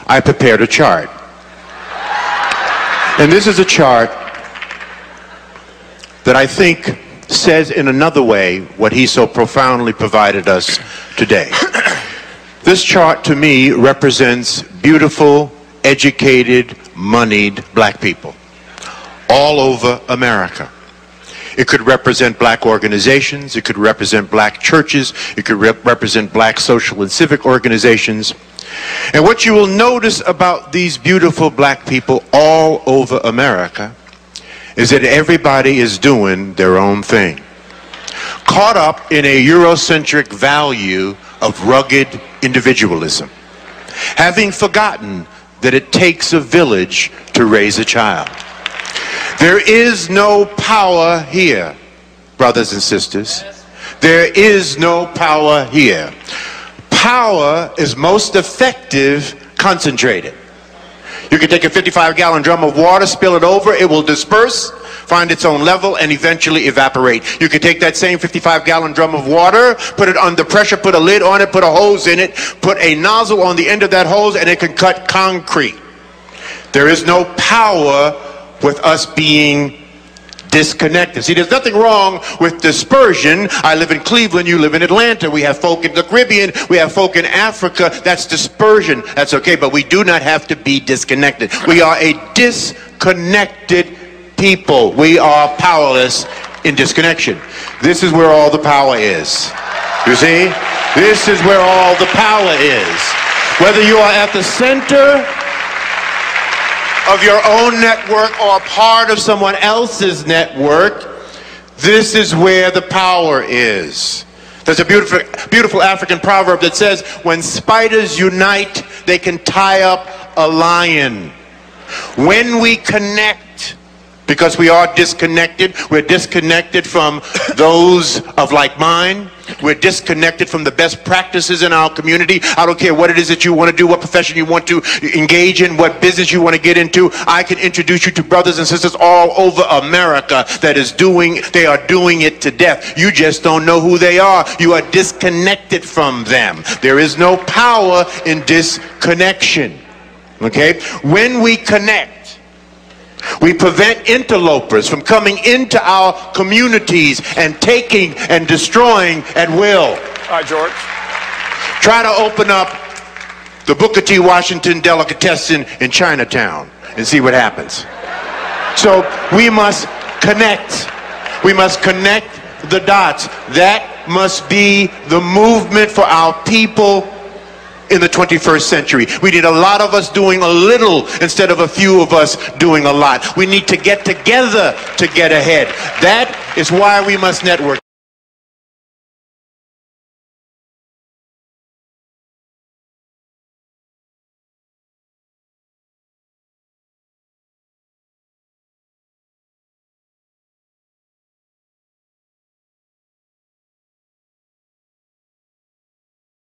I prepared a chart. And this is a chart that I think says in another way what he so profoundly provided us today. This chart to me represents beautiful, educated, moneyed black people all over America. It could represent black organizations, it could represent black churches, it could represent black social and civic organizations. And what you will notice about these beautiful black people all over America is that everybody is doing their own thing, caught up in a Eurocentric value of rugged individualism, having forgotten that it takes a village to raise a child. There is no power here, brothers and sisters. There is no power here. Power is most effective concentrated. You can take a 55-gallon drum of water, spill it over, it will disperse, find its own level, and eventually evaporate. You can take that same 55-gallon drum of water, put it under pressure, put a lid on it, put a hose in it, put a nozzle on the end of that hose, and it can cut concrete. There is no power with us being disconnected. See, there's nothing wrong with dispersion. I live in Cleveland, you live in Atlanta. We have folk in the Caribbean, we have folk in Africa. That's dispersion. That's okay, but we do not have to be disconnected. We are a disconnected people. We are powerless in disconnection. This is where all the power is. You see? This is where all the power is. Whether you are at the center of your own network or part of someone else's network, this is where the power is. There's a beautiful African proverb that says, when spiders unite, they can tie up a lion. When we connect, because we are disconnected, we're disconnected from those of like mind. We're disconnected from the best practices in our community. I don't care what it is that you want to do, what profession you want to engage in, what business you want to get into. I can introduce you to brothers and sisters all over America they are doing it to death. You just don't know who they are. You are disconnected from them. There is no power in disconnection. Okay? When we connect, we prevent interlopers from coming into our communities and taking and destroying at will. All right, George. Try to open up the Booker T. Washington delicatessen in Chinatown and see what happens. So we must connect. We must connect the dots. That must be the movement for our people in the 21st century. We need a lot of us doing a little instead of a few of us doing a lot. We need to get together to get ahead. That is why we must network.